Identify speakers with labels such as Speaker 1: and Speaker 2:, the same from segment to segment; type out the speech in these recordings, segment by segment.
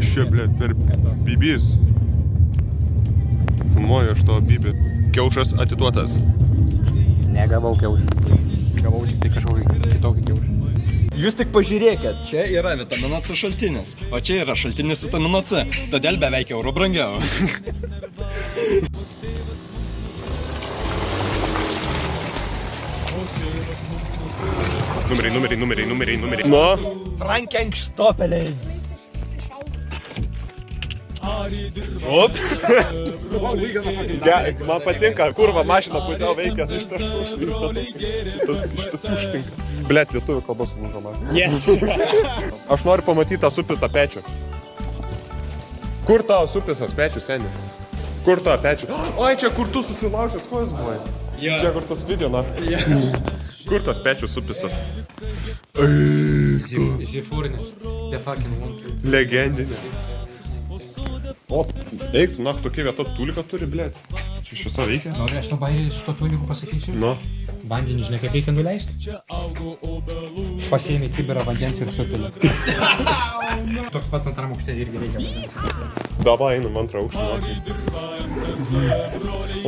Speaker 1: Ще, блядь, per bibis. Filmuoju aš tavo bibį. Kiaušas atiduotas.
Speaker 2: Negavau kiaušų. Gavau tik tai kažkokį kitokį kiaušą.
Speaker 3: Jūs tik pažiūrėkit, čia yra vitamino C šaltinis, o čia yra šaltinis vitamino C, todėl beveik euro brangiau.
Speaker 1: Numeriai. Nu?
Speaker 3: Frankenštopelis.
Speaker 1: Ups. Man patinka, kurva mašina pusiau veikia iš tuštinka. Blet, lietuvių kalbos lūžo man.
Speaker 2: Yes.
Speaker 1: Aš noriu pamatyti tą supistą pečių. Kur tavo supistas pečių, seni? Kur tavo pečių? Oi, čia kur tu susilaužęs kojas buvai. Čia kur tas video, na? Kur tas pečių supistas?
Speaker 2: Zifūrinis. The fucking one.
Speaker 1: Legendinė. O, eik, tu, tokia vieta tulika turi, blėt. Čia šiuose veikia?
Speaker 2: Nori, aš labai su to tuliku pasakysiu.
Speaker 1: Nu.
Speaker 2: Vandenį, žinai, kaip reikia nuleisti? Pasiėmė kibirą vandens ir supilį. Toks pat antram aukšte irgi reikia vandens.
Speaker 1: Dabar einam antrą aukštą.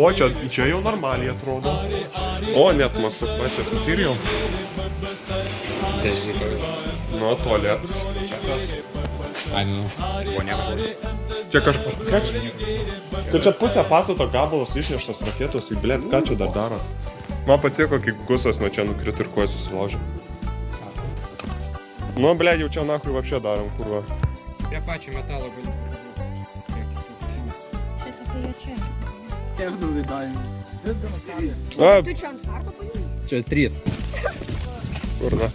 Speaker 1: O, čia jau normaliai atrodo. O, net masturbacijos material.
Speaker 2: Dežytojas.
Speaker 1: Nu, tualets.
Speaker 2: Čia kas? Ai, nu, vonia kažkokia.
Speaker 1: Čia kažkokia. Kad čia pusę pastato gabalas išneštas raketos į blėt, ką čia dar daro? Man patiko, kai gusas nuo čia nukrito ir koja susilaužė. Nu, blėt, jau čia nahui vapšė darom, kurva.
Speaker 2: Prie pačio metalo gali.
Speaker 4: Čia tokia čia.
Speaker 3: Tiek daug įdavimų.
Speaker 4: Tu čia ant starto paėmė?
Speaker 3: Čia 3.
Speaker 1: Kur, na?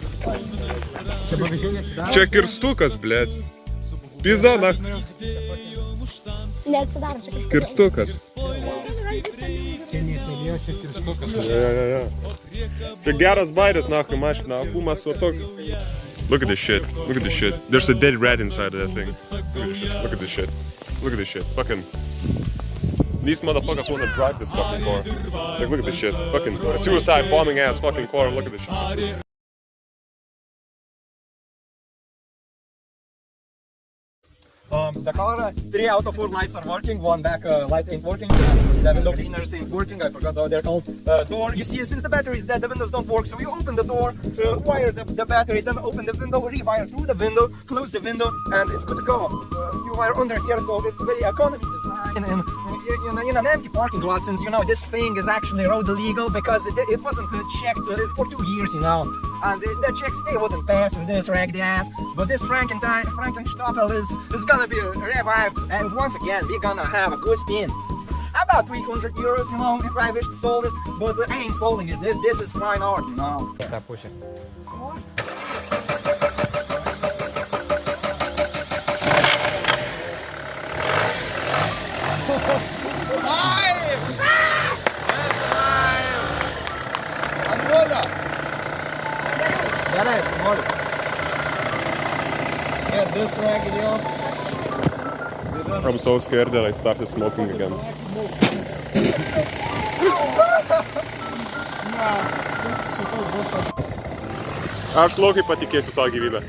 Speaker 1: Čia kirstukas, blėt. Pizda, na.
Speaker 4: Neatsidaro čia kažkas.
Speaker 1: Kirstukas.
Speaker 2: Čia neatnegėjo, čia kirstukas.
Speaker 1: Ja. Čia geras bairis, nahui mašina, akumas va toks. Look at this shit. There's a dead rat inside of that thing. Look at this shit. Fucking. These motherfuckers wanna drive this fucking car. Like, look at this shit. Fucking suicide bombing ass fucking car. Look at this shit.
Speaker 3: The car, 3 out of 4 lights are working, 1 back light ain't working, the window cleaners ain't working, I forgot how they're called. Door, you see, since the battery is dead, the windows don't work, so you open the door, wire the battery, then open the window, rewire through the window, close the window, and it's good to go. You wire under here, so it's very economy design, and in an empty parking lot, since, you know, this thing is actually road illegal, because it wasn't checked for 2 years, you know. And the checks, they wouldn't pass with this ragged ass. But this Frankenstoppel is gonna be revived. And once again, we're gonna have a good spin. About 300 euros, you know, if I wish to sold it. But I ain't selling it. This is fine art, you know.
Speaker 2: Ta pusė.
Speaker 3: Gerai, aš noriu. Get this raggedy off.
Speaker 1: I'm so scared that I started smoking again. Aš laukai patikėsiu savo gyvybę.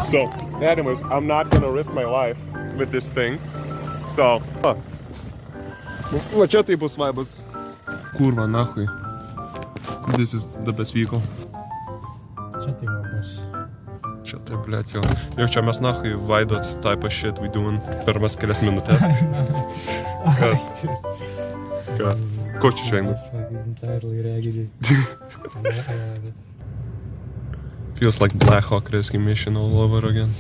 Speaker 1: So, anyways, I'm not gonna risk my life with this thing. So, va čia tai bus vaibas. Kurva, nahui. This is the best vehicle.
Speaker 2: Čia tai bus.
Speaker 1: Čia tai, blėt, jau. Jau čia mes nahui vaidot type of shit we doing per mas kelias minutės. Kas? Ką? Ko čia žvengus?
Speaker 2: Entirely raggedy.
Speaker 1: Feels like Black Hawk Rescue Mission all over again.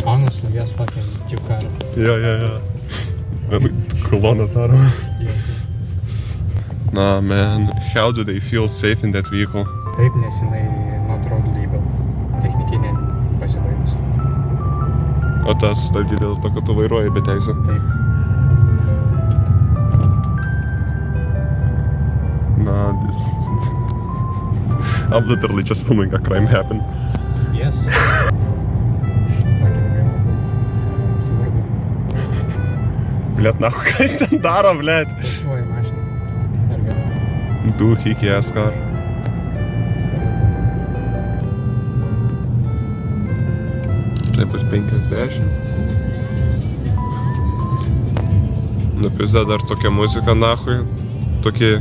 Speaker 2: Honestly, yes, fucking Tjukaro.
Speaker 1: Yeah. Kolonas daro.
Speaker 2: Yes.
Speaker 1: Nah, man, how do they feel safe in that vehicle?
Speaker 2: Taip, nes jinai not road legal. Technikinė pasibaigus.
Speaker 1: O tą sustabdyti dėl to, kad tu vairuoji be teisų.
Speaker 2: Taip.
Speaker 1: I'm literally just filming a crime happen.
Speaker 2: Yes. Fucking gailautas. Svarbu.
Speaker 1: Blet, nahu, ką jis ten daro, blet?
Speaker 2: Testuoju mašiną. Ar gerai?
Speaker 1: Du, hiki, eskar. Tai bus 50. Nupizda dar tokia muzika, nahui. Tokie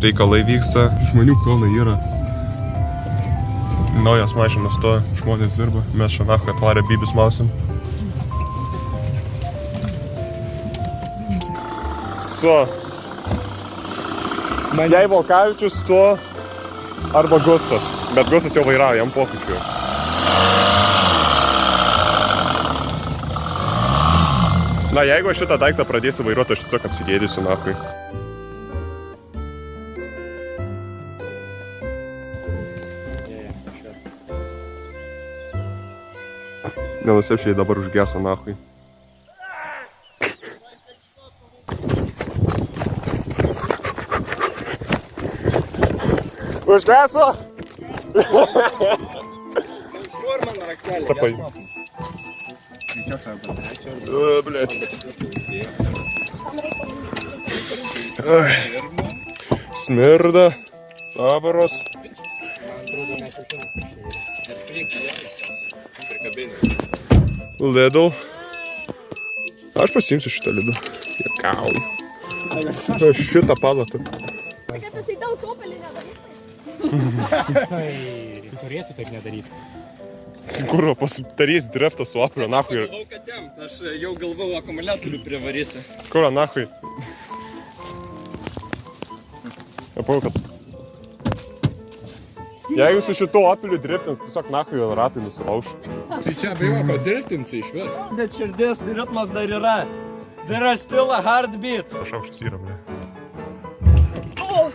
Speaker 1: reikalai vyksta. Žmonių pilnai yra. Naujas mašinas stoja, žmonės dirba. Mes čia nahui atvarę bybis mausim. Jei Volkavičius tu arba Gustas, bet Gustas jau vairavo, jam pokyčiu. Na, jeigu aš šitą daiktą pradėsiu vairuoti, aš tiesiog apsigėdysiu, nahui. Nenusipšiai dabar užgeso, nahui. Užgeso?
Speaker 3: Kur mano raktelė?
Speaker 1: Tapai. Blet. Smirda. Avaros. Lidl. Aš pasiimsiu šitą Lidl. Jekauju. Šitą palatą.
Speaker 4: Kad jisai daug opelį nedarys.
Speaker 2: Tai turėtų taip nedaryti.
Speaker 1: Kur pasidarys driftą su Opelio, nahui.
Speaker 3: Galvau, kad jam, aš jau galvau akumuliatorių privarysiu.
Speaker 1: Kur, nahui. Apau, kad... Jeigu su šitu Opeliu driftins, tiesiog nahui ratai nusilauš.
Speaker 5: Tai čia abejo, kad driftinsi iš vis.
Speaker 3: Bet širdis ritmas dar yra. There is still a heartbeat.
Speaker 1: Aš aukštas yra, ble.
Speaker 4: O,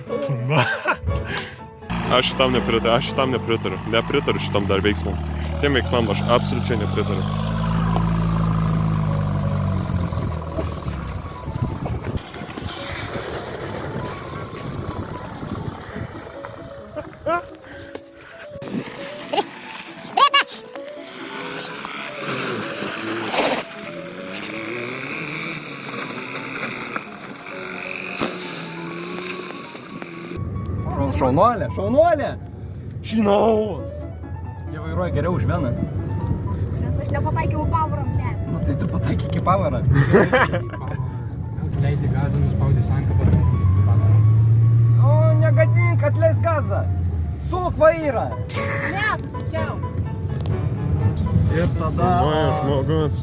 Speaker 1: Aš šitam nepritariu. Nepritariu šitam dar veiksmam. Tiem veiksmam aš absoliučiai nepritariu.
Speaker 3: Šaunuolė, šaunuolė! She knows! Jie vairuoja geriau už vieną.
Speaker 4: nes aš nepataikiau pavarą, ble.
Speaker 3: Nu tai tu pataikyk į pavarą.
Speaker 2: Leidi gazą, nuspaudi sankabą.
Speaker 3: O, negadink, atleis gazą. Suk vairą.
Speaker 4: Ne, tu sačiau.
Speaker 3: Ir tada...
Speaker 1: Moja žmogus.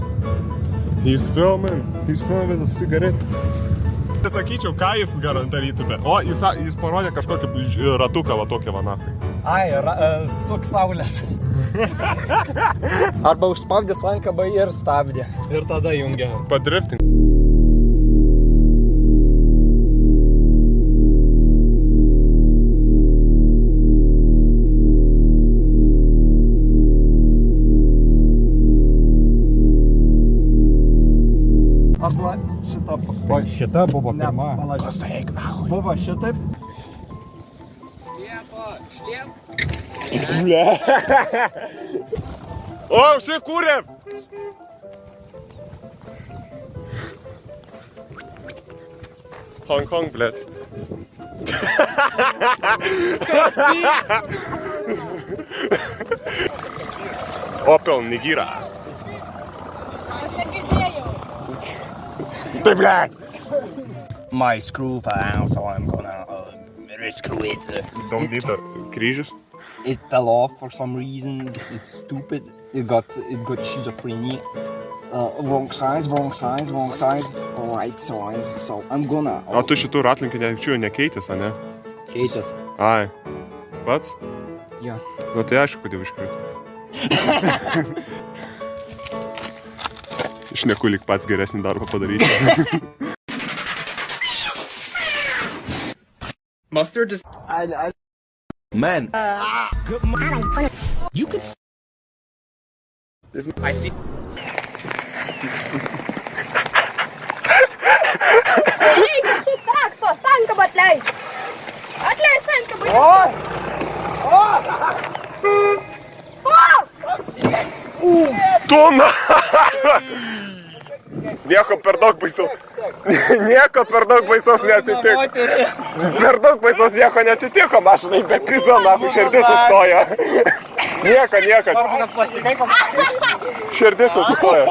Speaker 1: He's filming with a cigarette. Sakyčiau, ką jis darytų, bet... O, jis parodė kažkokį ratuką, va tokią vanahai.
Speaker 3: Ai, suk saulės. Arba užspaudė sankabą ir stabdė. Ir tada jungia.
Speaker 1: Padriftink.
Speaker 3: Arba šitą...
Speaker 2: Tai šita buvo pirma.
Speaker 3: Pastaik, nahui. Buvo šitaip. Liepo, šliep.
Speaker 1: Ble. O, užsikūrė! Hong Kong, blėt. Opel Nigira.
Speaker 4: Aš negirdėjau.
Speaker 1: Tai blėt!
Speaker 3: My screw fell out, so I'm gonna rescrew it.
Speaker 1: Don't need the kryžius.
Speaker 3: It fell off for some reason. It's stupid. It got schizophrenia. Wrong size. Right size. So I'm gonna.
Speaker 1: O tu šitų ratlinkį nekeitęs, a ne?
Speaker 3: Keitęs.
Speaker 1: Ai. Pats?
Speaker 3: Jo.
Speaker 1: Nu tai aišku, kad jau iškrito. Šneku lyg pats geresnį darbą padaryti.
Speaker 3: Mustard is.
Speaker 6: Man,
Speaker 3: I see.
Speaker 4: Reikia su trakto, sankabą atleis. Atleis sankabą.
Speaker 3: Oi!
Speaker 1: Nieko per daug baisaus. Nieko per daug baisaus neatsitiko. Per daug baisaus nieko neatsitiko, mašinai be prizo, nahu, širdis sustoja. Nieko. Širdis sustoja.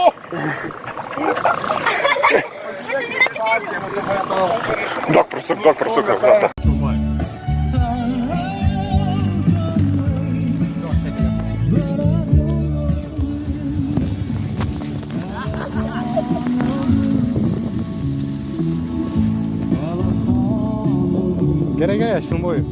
Speaker 1: Daug prasuk.
Speaker 2: Gerai, aš filmuoju.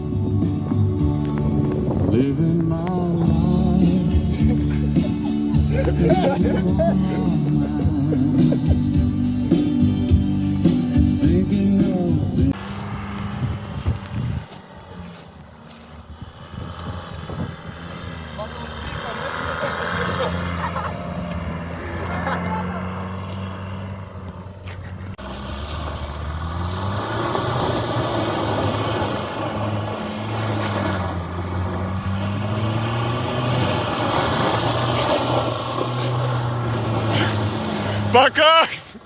Speaker 1: Pakaks!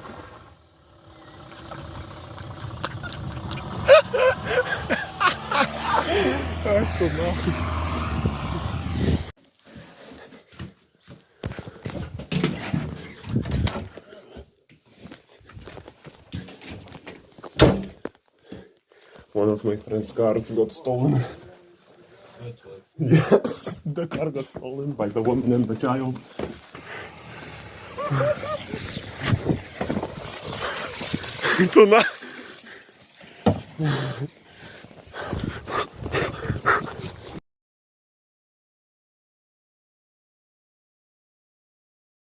Speaker 1: One of my friend's cars got stolen. Yes, the car got stolen by the woman and the child. Tu na...